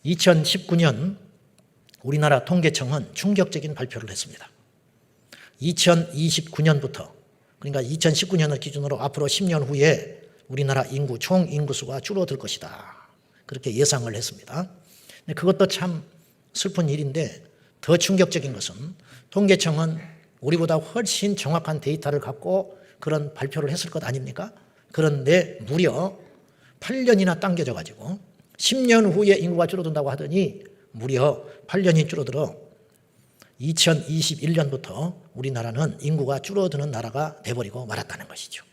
2019년 우리나라 통계청은 충격적인 발표를 했습니다. 2029년부터, 그러니까 2019년을 기준으로 앞으로 10년 후에 우리나라 인구, 총 인구수가 줄어들 것이다. 그렇게 예상을 했습니다. 그것도 참 슬픈 일인데 더 충격적인 것은 통계청은 우리보다 훨씬 정확한 데이터를 갖고 그런 발표를 했을 것 아닙니까? 그런데 무려 8년이나 당겨져 가지고 10년 후에 인구가 줄어든다고 하더니 무려 8년이 줄어들어 2021년부터 우리나라는 인구가 줄어드는 나라가 돼버리고 말았다는 것이죠.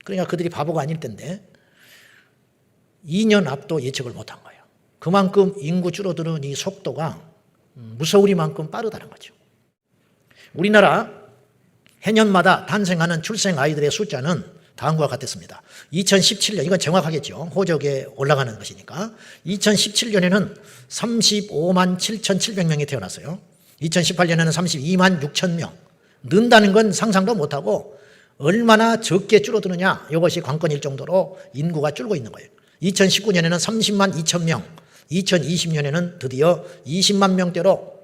그러니까 그들이 바보가 아닐 텐데 2년 앞도 예측을 못한 거예요. 그만큼 인구 줄어드는 이 속도가 무서우리만큼 빠르다는 거죠. 우리나라 해년마다 탄생하는 출생 아이들의 숫자는 다음과 같았습니다. 2017년, 이건 정확하겠죠. 호적에 올라가는 것이니까. 2017년에는 35만 7,700명이 태어났어요. 2018년에는 32만 6천 명. 는다는 건 상상도 못하고 얼마나 적게 줄어드느냐, 이것이 관건일 정도로 인구가 줄고 있는 거예요. 2019년에는 30만 2천 명, 2020년에는 드디어 20만 명대로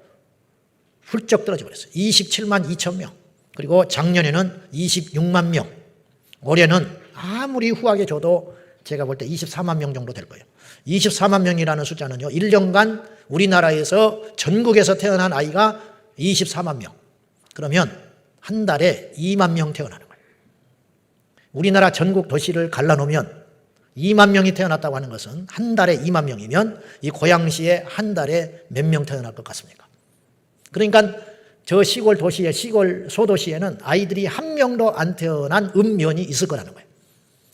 훌쩍 떨어져 버렸어요. 27만 2천 명. 그리고 작년에는 26만 명. 올해는 아무리 후하게 줘도 제가 볼 때 24만 명 정도 될 거예요. 24만 명이라는 숫자는요, 1년간 우리나라에서 전국에서 태어난 아이가 24만 명. 그러면 한 달에 2만 명 태어나는 거예요. 우리나라 전국 도시를 갈라놓으면 2만 명이 태어났다고 하는 것은 한 달에 2만 명이면 이 고양시에 한 달에 몇 명 태어날 것 같습니까? 그러니까 저 시골 도시에, 시골 소도시에는 아이들이 한 명도 안 태어난 읍면이 있을 거라는 거예요.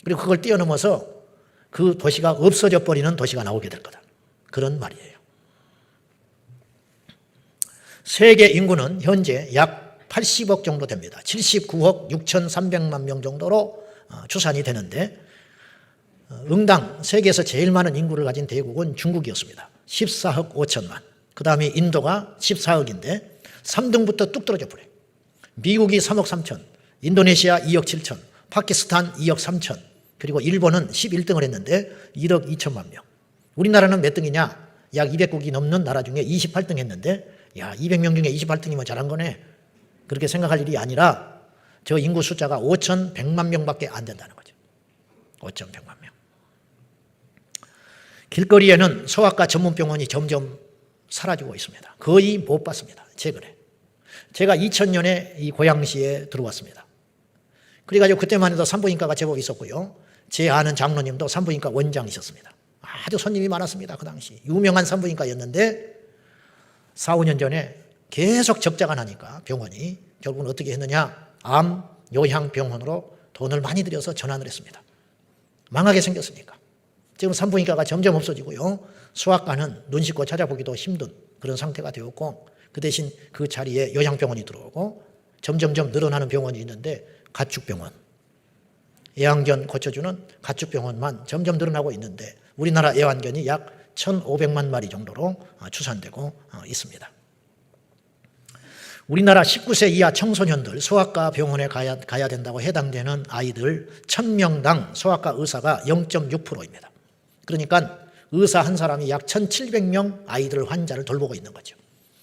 그리고 그걸 뛰어넘어서 그 도시가 없어져 버리는 도시가 나오게 될 거다. 그런 말이에요. 세계 인구는 현재 약 80억 정도 됩니다. 79억 6,300만 명 정도로 추산이 되는데 응당 세계에서 제일 많은 인구를 가진 대국은 중국이었습니다. 14억 5천만. 그 다음에 인도가 14억인데 3등부터 뚝 떨어져 버려요. 미국이 3억 3천, 인도네시아 2억 7천, 파키스탄 2억 3천, 그리고 일본은 11등을 했는데 1억 2천만 명. 우리나라는 몇 등이냐? 약 200국이 넘는 나라 중에 28등 했는데, 야, 200명 중에 28등이면 잘한 거네. 그렇게 생각할 일이 아니라 저 인구 숫자가 5,100만 명밖에 안 된다는 거죠. 5,100만 명. 길거리에는 소아과 전문병원이 점점 사라지고 있습니다. 거의 못 봤습니다. 최근에. 제가 2000년에 이 고양시에 들어왔습니다. 그래가지고 그때만 해도 산부인과가 제법 있었고요. 제 아는 장로님도 산부인과 원장이셨습니다. 아주 손님이 많았습니다. 그 당시. 유명한 산부인과였는데 4, 5년 전에 계속 적자가 나니까 병원이 결국은 어떻게 했느냐. 암 요양병원으로 돈을 많이 들여서 전환을 했습니다. 망하게 생겼으니까. 지금 산부인과가 점점 없어지고요. 소아과는 눈 씻고 찾아보기도 힘든 그런 상태가 되었고 그 대신 그 자리에 요양병원이 들어오고 점점점 늘어나는 병원이 있는데 가축병원, 애완견 고쳐주는 가축병원만 점점 늘어나고 있는데 우리나라 애완견이 약 1,500만 마리 정도로 추산되고 있습니다. 우리나라 19세 이하 청소년들 소아과 병원에 가야 된다고 해당되는 아이들 1,000명당 소아과 의사가 0.6%입니다. 그러니까 의사 한 사람이 약 1,700명 아이들 환자를 돌보고 있는 거죠.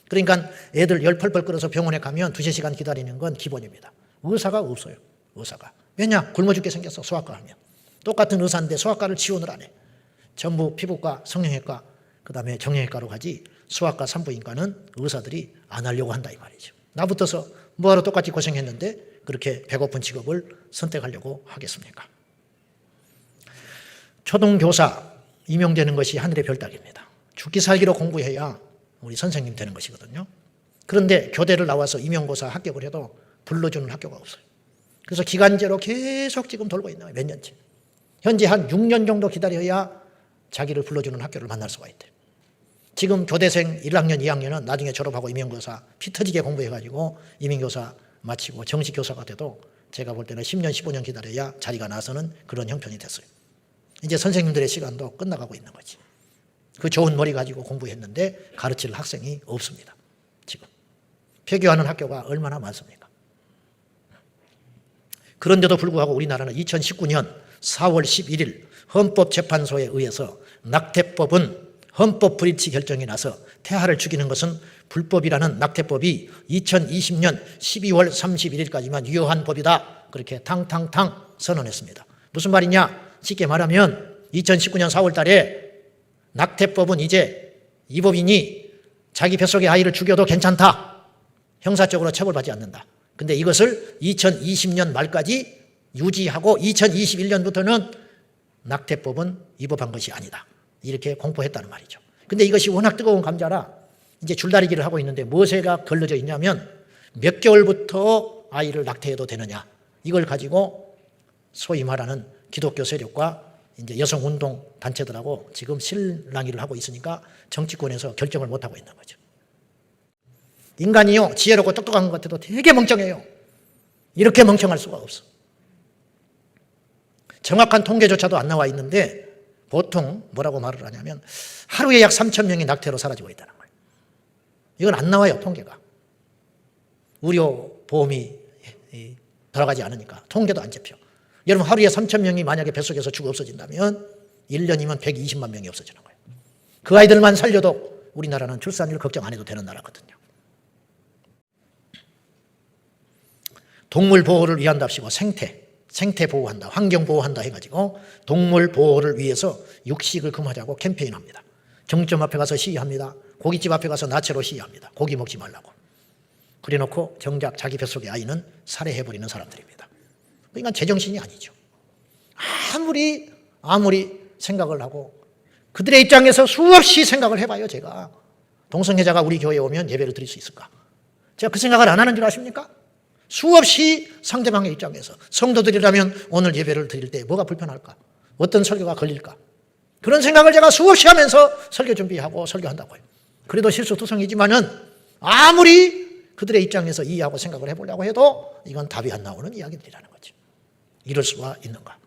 그러니까 애들 열 펄펄 끓어서 병원에 가면 2-3시간 기다리는 건 기본입니다. 의사가 없어요. 의사가. 왜냐? 굶어 죽게 생겼어. 소아과 하면. 똑같은 의사인데 소아과를 지원을 안 해. 전부 피부과, 성형외과, 그 다음에 정형외과로 가지 소아과, 산부인과는 의사들이 안 하려고 한다 이 말이죠. 나부터서 뭐하러 똑같이 고생했는데 그렇게 배고픈 직업을 선택하려고 하겠습니까? 초등교사 임용되는 것이 하늘의 별따기입니다. 죽기 살기로 공부해야 우리 선생님 되는 것이거든요. 그런데 교대를 나와서 임용고사 합격을 해도 불러주는 학교가 없어요. 그래서 기간제로 계속 지금 돌고 있는 거예요. 몇 년째. 현재 한 6년 정도 기다려야 자기를 불러주는 학교를 만날 수가 있대요. 지금 교대생 1학년, 2학년은 나중에 졸업하고 임용고사 피 터지게 공부해가지고 임용교사 마치고 정식 교사가 돼도 제가 볼 때는 10년, 15년 기다려야 자리가 나서는 그런 형편이 됐어요. 이제 선생님들의 시간도 끝나가고 있는 거지. 그 좋은 머리 가지고 공부했는데 가르칠 학생이 없습니다. 지금. 폐교하는 학교가 얼마나 많습니까? 그런데도 불구하고 우리나라는 2019년 4월 11일 헌법재판소에 의해서 낙태법은 헌법 불일치 결정이 나서 태아를 죽이는 것은 불법이라는 낙태법이 2020년 12월 31일까지만 유효한 법이다. 그렇게 탕탕탕 선언했습니다. 무슨 말이냐? 쉽게 말하면 2019년 4월 달에 낙태법은 이제 이 법인이 자기 뱃속의 아이를 죽여도 괜찮다. 형사적으로 처벌받지 않는다. 근데 이것을 2020년 말까지 유지하고 2021년부터는 낙태법은 위법한 것이 아니다. 이렇게 공포했다는 말이죠. 근데 이것이 워낙 뜨거운 감자라 이제 줄다리기를 하고 있는데 무엇에가 걸러져 있냐면 몇 개월부터 아이를 낙태해도 되느냐. 이걸 가지고 소위 말하는 기독교 세력과 이제 여성운동 단체들하고 지금 실랑이를 하고 있으니까 정치권에서 결정을 못하고 있는 거죠. 인간이요, 지혜롭고 똑똑한 것 같아도 되게 멍청해요. 이렇게 멍청할 수가 없어. 정확한 통계조차도 안 나와 있는데 보통 뭐라고 말을 하냐면 하루에 약 3,000명이 낙태로 사라지고 있다는 거예요. 이건 안 나와요, 통계가. 의료보험이 들어가지 않으니까 통계도 안 잡혀. 여러분 하루에 3,000명이 만약에 뱃속에서 죽어 없어진다면 1년이면 120만 명이 없어지는 거예요. 그 아이들만 살려도 우리나라는 출산율 걱정 안 해도 되는 나라거든요. 동물 보호를 위한답시고 생태 보호한다, 환경 보호한다 해가지고 동물 보호를 위해서 육식을 금하자고 캠페인합니다. 정점 앞에 가서 시위합니다. 고깃집 앞에 가서 나체로 시위합니다. 고기 먹지 말라고. 그래놓고 정작 자기 뱃속의 아이는 살해해버리는 사람들입니다. 그러니까 제정신이 아니죠. 아무리 생각을 하고 그들의 입장에서 수없이 생각을 해봐요. 제가 동성애자가 우리 교회에 오면 예배를 드릴 수 있을까? 제가 그 생각을 안 하는 줄 아십니까? 수없이 상대방의 입장에서 성도들이라면 오늘 예배를 드릴 때 뭐가 불편할까? 어떤 설교가 걸릴까? 그런 생각을 제가 수없이 하면서 설교 준비하고 설교한다고요. 그래도 실수투성이지만은 아무리 그들의 입장에서 이해하고 생각을 해보려고 해도 이건 답이 안 나오는 이야기들이라는 거죠. 이럴 수가 있는가?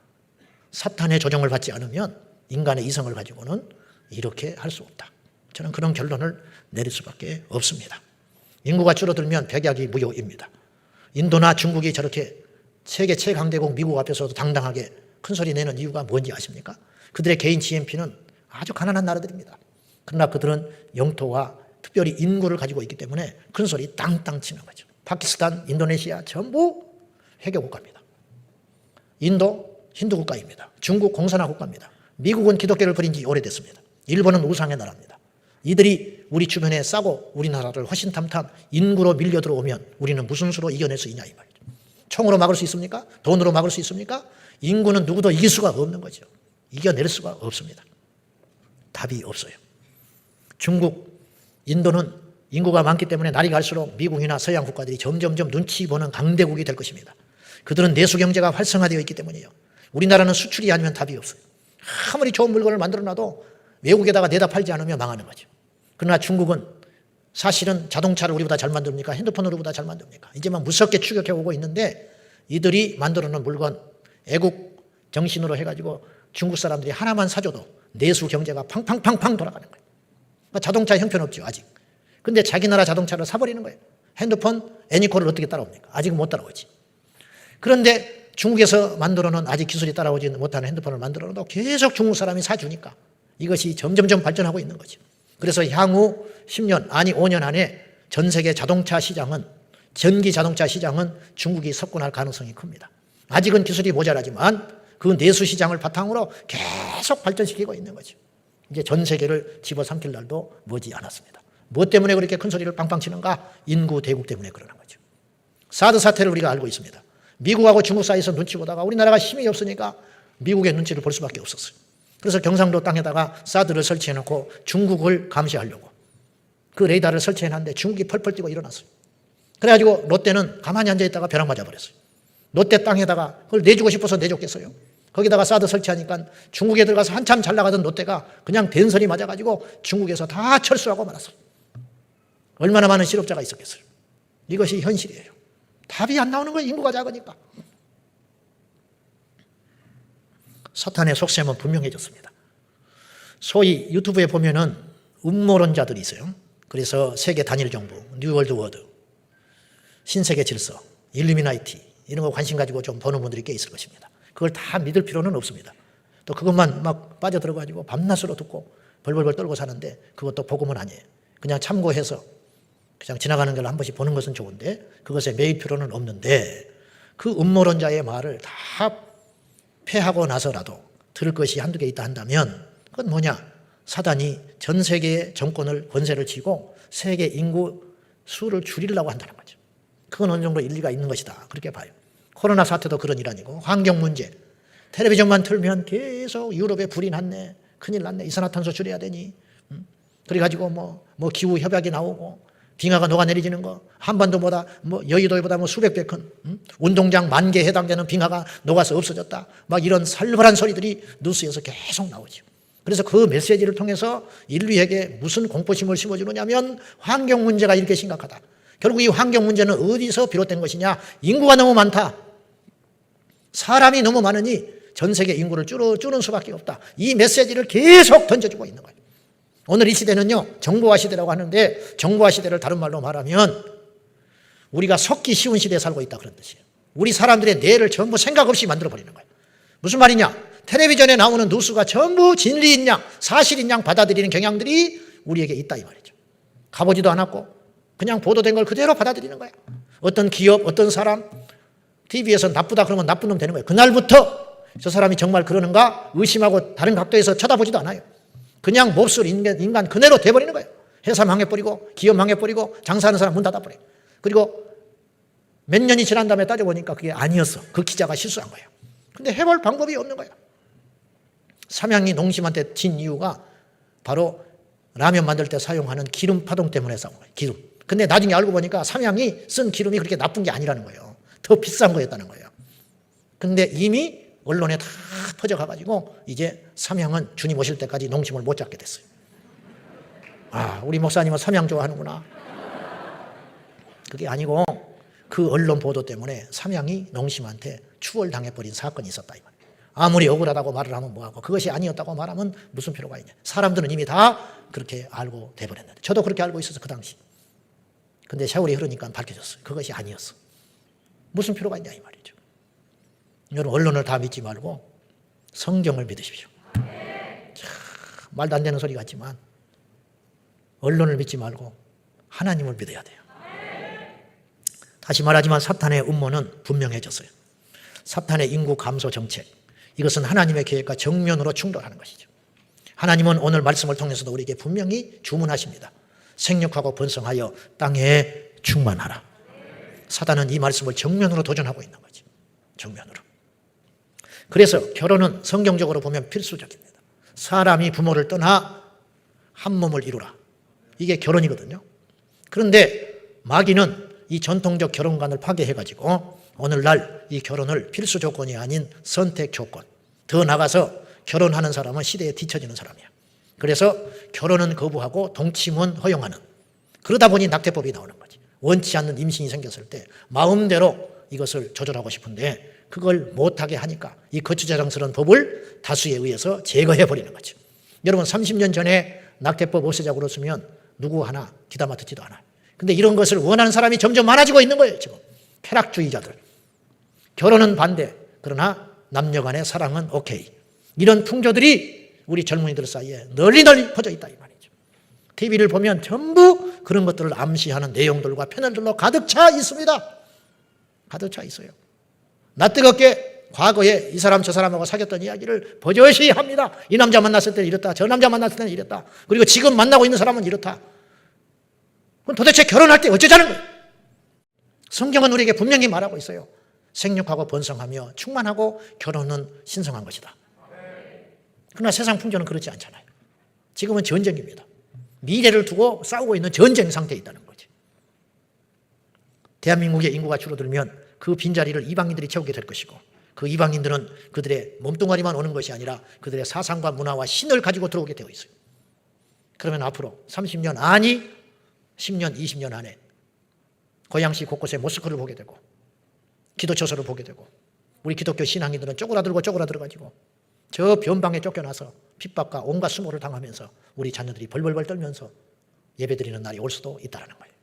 사탄의 조정을 받지 않으면 인간의 이성을 가지고는 이렇게 할 수 없다. 저는 그런 결론을 내릴 수밖에 없습니다. 인구가 줄어들면 백약이 무효입니다. 인도나 중국이 저렇게 세계 최강대국 미국 앞에서도 당당하게 큰 소리 내는 이유가 뭔지 아십니까? 그들의 개인 GNP는 아주 가난한 나라들입니다. 그러나 그들은 영토와 특별히 인구를 가지고 있기 때문에 큰 소리 땅땅 치는 거죠. 파키스탄, 인도네시아 전부 회교 국가입니다. 인도 힌두 국가입니다. 중국 공산화 국가입니다. 미국은 기독교를 버린 지 오래됐습니다. 일본은 우상의 나라입니다. 이들이 우리 주변에 싸고 우리나라를 허신탐탐 인구로 밀려 들어오면 우리는 무슨 수로 이겨낼 수 있냐 이 말이죠. 총으로 막을 수 있습니까? 돈으로 막을 수 있습니까? 인구는 누구도 이길 수가 없는 거죠. 이겨낼 수가 없습니다. 답이 없어요. 중국, 인도는 인구가 많기 때문에 날이 갈수록 미국이나 서양 국가들이 점점점 눈치 보는 강대국이 될 것입니다. 그들은 내수 경제가 활성화되어 있기 때문이에요. 우리나라는 수출이 아니면 답이 없어요. 아무리 좋은 물건을 만들어놔도 외국에다가 내다 팔지 않으면 망하는 거죠. 그러나 중국은 사실은 자동차를 우리보다 잘 만듭니까? 핸드폰을 우리보다 잘 만듭니까? 이제 막 무섭게 추격해 오고 있는데 이들이 만들어놓은 물건 애국 정신으로 해가지고 중국 사람들이 하나만 사줘도 내수 경제가 팡팡팡팡 돌아가는 거예요. 그러니까 자동차 형편없죠 아직. 근데 자기 나라 자동차를 사버리는 거예요. 핸드폰 애니콜을 어떻게 따라옵니까? 아직은 못 따라오지. 그런데 중국에서 만들어놓은 아직 기술이 따라오지 못하는 핸드폰을 만들어놔도 계속 중국 사람이 사주니까 이것이 점점점 발전하고 있는 거죠. 그래서 향후 10년 아니 5년 안에 전 세계 자동차 시장은 전기 자동차 시장은 중국이 석권할 가능성이 큽니다. 아직은 기술이 모자라지만 그 내수 시장을 바탕으로 계속 발전시키고 있는 거죠. 이제 전 세계를 집어삼킬 날도 머지 않았습니다. 무엇 때문에 그렇게 큰 소리를 빵빵 치는가? 인구 대국 때문에 그러는 거죠. 사드 사태를 우리가 알고 있습니다. 미국하고 중국 사이에서 눈치 보다가 우리나라가 힘이 없으니까 미국의 눈치를 볼 수밖에 없었어요. 그래서 경상도 땅에다가 사드를 설치해놓고 중국을 감시하려고 그 레이더를 설치해놨는데 중국이 펄펄 뛰고 일어났어요. 그래가지고 롯데는 가만히 앉아있다가 벼락 맞아버렸어요. 롯데 땅에다가 그걸 내주고 싶어서 내줬겠어요. 거기다가 사드 설치하니까 중국에 들어가서 한참 잘 나가던 롯데가 그냥 된선이 맞아가지고 중국에서 다 철수하고 말았어요. 얼마나 많은 실업자가 있었겠어요. 이것이 현실이에요. 답이 안 나오는 거예요. 인구가 작으니까. 사탄의 속셈은 분명해졌습니다. 소위 유튜브에 보면은 음모론자들이 있어요. 그래서 세계 단일 정부, 뉴월드 워드, 신세계 질서, 일루미나이티 이런 거 관심 가지고 좀 보는 분들이 꽤 있을 것입니다. 그걸 다 믿을 필요는 없습니다. 또 그것만 막 빠져들어가지고 밤낮으로 듣고 벌벌벌 떨고 사는데 그것도 복음은 아니에요. 그냥 참고해서 그냥 지나가는 걸 한 번씩 보는 것은 좋은데 그것에 매일 필요는 없는데 그 음모론자의 말을 다 패하고 나서라도 들을 것이 한두 개 있다 한다면 그건 뭐냐? 사단이 전 세계의 정권을 권세를 쥐고 세계 인구 수를 줄이려고 한다는 거죠. 그건 어느 정도 일리가 있는 것이다. 그렇게 봐요. 코로나 사태도 그런 일환이고 환경 문제. 텔레비전만 틀면 계속 유럽에 불이 났네. 큰일 났네. 이산화탄소 줄여야 되니. 그래가지고 뭐 기후 협약이 나오고 빙하가 녹아내리지는 거. 한반도보다 여의도보다 수백 배 큰 운동장 10,000개 해당되는 빙하가 녹아서 없어졌다. 막 이런 살벌한 소리들이 뉴스에서 계속 나오죠. 그래서 그 메시지를 통해서 인류에게 무슨 공포심을 심어주느냐면 환경 문제가 이렇게 심각하다. 결국 이 환경 문제는 어디서 비롯된 것이냐? 인구가 너무 많다. 사람이 너무 많으니 전 세계 인구를 줄는 수밖에 없다. 이 메시지를 계속 던져주고 있는 거예요. 오늘 이 시대는요, 정보화 시대라고 하는데 정보화 시대를 다른 말로 말하면 우리가 속기 쉬운 시대에 살고 있다 그런 뜻이에요. 우리 사람들의 뇌를 전부 생각 없이 만들어버리는 거예요. 무슨 말이냐? 텔레비전에 나오는 뉴스가 전부 진리인 양, 사실인 양 받아들이는 경향들이 우리에게 있다 이 말이죠. 가보지도 않았고 그냥 보도된 걸 그대로 받아들이는 거예요. 어떤 기업, 어떤 사람 TV에서 나쁘다 그러면 나쁜 놈 되는 거예요. 그날부터 저 사람이 정말 그러는가 의심하고 다른 각도에서 쳐다보지도 않아요. 그냥 몹쓸 인간 그대로 돼버리는 거예요. 회사 망해버리고 기업 망해버리고 장사하는 사람 문 닫아버려요. 그리고 몇 년이 지난 다음에 따져보니까 그게 아니었어. 그 기자가 실수한 거예요. 근데 해볼 방법이 없는 거예요. 삼양이 농심한테 진 이유가 바로 라면 만들 때 사용하는 기름 파동 때문에 싸운 거예요. 기름. 근데 나중에 알고 보니까 삼양이 쓴 기름이 그렇게 나쁜 게 아니라는 거예요. 더 비싼 거였다는 거예요. 근데 이미 언론에 다 퍼져가가지고 이제 삼양은 주님 오실 때까지 농심을 못 잡게 됐어요. 아, 우리 목사님은 삼양 좋아하는구나. 그게 아니고 그 언론 보도 때문에 삼양이 농심한테 추월당해버린 사건이 있었다 이 말이에요. 아무리 억울하다고 말을 하면 뭐하고 그것이 아니었다고 말하면 무슨 필요가 있냐. 사람들은 이미 다 그렇게 알고 돼버렸는데 저도 그렇게 알고 있었어 그 당시. 근데 세월이 흐르니까 밝혀졌어요. 그것이 아니었어. 무슨 필요가 있냐 이 말이죠. 여러분 언론을 다 믿지 말고 성경을 믿으십시오. 참, 말도 안 되는 소리 같지만 언론을 믿지 말고 하나님을 믿어야 돼요. 다시 말하지만 사탄의 음모는 분명해졌어요. 사탄의 인구 감소 정책, 이것은 하나님의 계획과 정면으로 충돌하는 것이죠. 하나님은 오늘 말씀을 통해서도 우리에게 분명히 주문하십니다. 생육하고 번성하여 땅에 충만하라. 사단은 이 말씀을 정면으로 도전하고 있는 거죠. 정면으로. 그래서 결혼은 성경적으로 보면 필수적입니다. 사람이 부모를 떠나 한 몸을 이루라. 이게 결혼이거든요. 그런데 마귀는 이 전통적 결혼관을 파괴해가지고 오늘날 이 결혼을 필수 조건이 아닌 선택 조건, 더 나가서 결혼하는 사람은 시대에 뒤처지는 사람이야. 그래서 결혼은 거부하고 동침은 허용하는, 그러다 보니 낙태법이 나오는 거지. 원치 않는 임신이 생겼을 때 마음대로 이것을 조절하고 싶은데 그걸 못하게 하니까 이 거추자랑스러운 법을 다수에 의해서 제거해버리는 거죠. 여러분 30년 전에 낙태법 없애자고 그랬으면 누구 하나 귀담아 듣지도 않아요. 근데 이런 것을 원하는 사람이 점점 많아지고 있는 거예요. 지금 쾌락주의자들. 결혼은 반대, 그러나 남녀 간의 사랑은 오케이. 이런 풍조들이 우리 젊은이들 사이에 널리 퍼져 있다 이 말이죠. TV를 보면 전부 그런 것들을 암시하는 내용들과 패널들로 가득 차 있습니다. 가득 차 있어요. 낯뜨겁게 과거에 이 사람 저 사람하고 사귀었던 이야기를 버젓이 합니다. 이 남자 만났을 때는 이랬다. 저 남자 만났을 때는 이랬다. 그리고 지금 만나고 있는 사람은 이렇다. 그럼 도대체 결혼할 때 어쩌자는 거예요? 성경은 우리에게 분명히 말하고 있어요. 생육하고 번성하며 충만하고 결혼은 신성한 것이다. 그러나 세상 풍조는 그렇지 않잖아요. 지금은 전쟁입니다. 미래를 두고 싸우고 있는 전쟁 상태에 있다는 거지. 대한민국의 인구가 줄어들면 그 빈자리를 이방인들이 채우게 될 것이고 그 이방인들은 그들의 몸뚱아리만 오는 것이 아니라 그들의 사상과 문화와 신을 가지고 들어오게 되어 있어요. 그러면 앞으로 30년 아니 10년, 20년 안에 고양시 곳곳에 모스크를 보게 되고 기도처소를 보게 되고 우리 기독교 신앙인들은 쪼그라들어가지고 저 변방에 쫓겨나서 핍박과 온갖 수모를 당하면서 우리 자녀들이 벌벌벌 떨면서 예배드리는 날이 올 수도 있다는 거예요.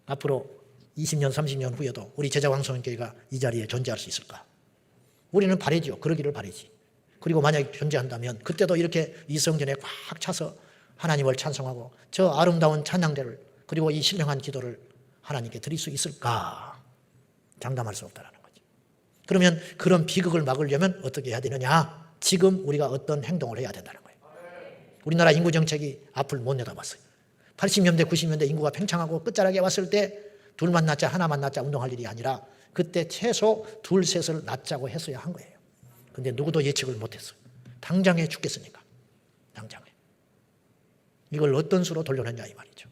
앞으로 20년, 30년 후에도 우리 제자왕성교회가 이 자리에 존재할 수 있을까? 우리는 바라지요. 그러기를 바라지. 그리고 만약에 존재한다면 그때도 이렇게 이 성전에 꽉 차서 하나님을 찬송하고 저 아름다운 찬양대를 그리고 이 신령한 기도를 하나님께 드릴 수 있을까? 장담할 수 없다는 거죠. 그러면 그런 비극을 막으려면 어떻게 해야 되느냐? 지금 우리가 어떤 행동을 해야 된다는 거예요. 우리나라 인구 정책이 앞을 못 내다봤어요. 80년대 90년대 인구가 팽창하고 끝자락에 왔을 때 둘만 낳자 하나만 낳자 운동할 일이 아니라 그때 최소 둘 셋을 낳자고 했어야 한 거예요. 근데 누구도 예측을 못했어요. 당장에 죽겠으니까. 당장에. 이걸 어떤 수로 돌려냈냐 이 말이죠.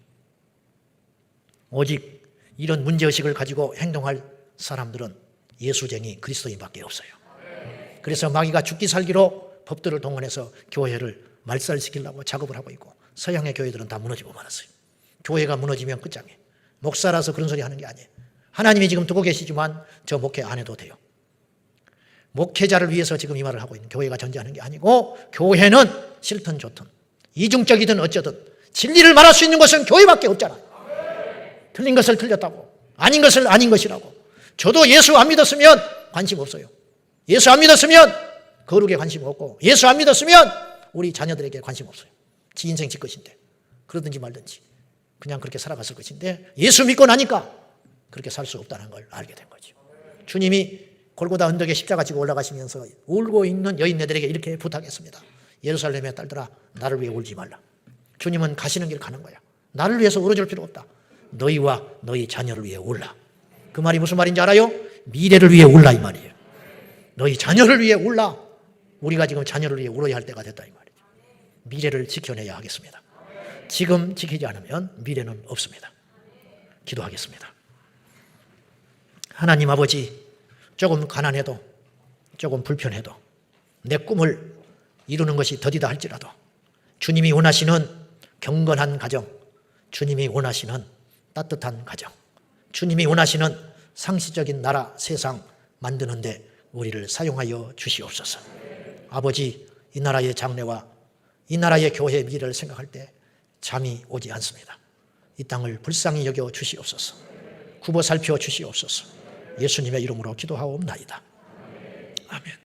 오직 이런 문제의식을 가지고 행동할 사람들은 예수쟁이 그리스도인밖에 없어요. 그래서 마귀가 죽기 살기로 법들을 동원해서 교회를 말살시키려고 작업을 하고 있고 서양의 교회들은 다 무너지고 말았어요. 교회가 무너지면 끝장이에요. 목사라서 그런 소리 하는 게 아니에요. 하나님이 지금 두고 계시지만 저 목회 안 해도 돼요. 목회자를 위해서 지금 이 말을 하고 있는 교회가 존재하는 게 아니고 교회는 싫든 좋든 이중적이든 어쩌든 진리를 말할 수 있는 것은 교회밖에 없잖아요. 틀린 것을 틀렸다고 아닌 것을 아닌 것이라고. 저도 예수 안 믿었으면 관심 없어요. 예수 안 믿었으면 거룩에 관심 없고 예수 안 믿었으면 우리 자녀들에게 관심 없어요. 지 인생 지 것인데 그러든지 말든지 그냥 그렇게 살아갔을 것인데 예수 믿고 나니까 그렇게 살 수 없다는 걸 알게 된 거죠. 주님이 골고다 언덕에 십자가 지고 올라가시면서 울고 있는 여인네들에게 이렇게 부탁했습니다. 예루살렘의 딸들아 나를 위해 울지 말라. 주님은 가시는 길 가는 거야. 나를 위해서 울어줄 필요 없다. 너희와 너희 자녀를 위해 울라. 그 말이 무슨 말인지 알아요? 미래를 위해 울라 이 말이에요. 너희 자녀를 위해 울라. 우리가 지금 자녀를 위해 울어야 할 때가 됐다 이 말이죠. 미래를 지켜내야 하겠습니다. 지금 지키지 않으면 미래는 없습니다. 기도하겠습니다. 하나님 아버지, 조금 가난해도 조금 불편해도 내 꿈을 이루는 것이 더디다 할지라도 주님이 원하시는 경건한 가정, 주님이 원하시는 따뜻한 가정, 주님이 원하시는 상시적인 나라 세상 만드는데 우리를 사용하여 주시옵소서. 아버지, 이 나라의 장래와 이 나라의 교회의 미래를 생각할 때 잠이 오지 않습니다. 이 땅을 불쌍히 여겨 주시옵소서. 굽어 살펴 주시옵소서. 예수님의 이름으로 기도하옵나이다. 아멘.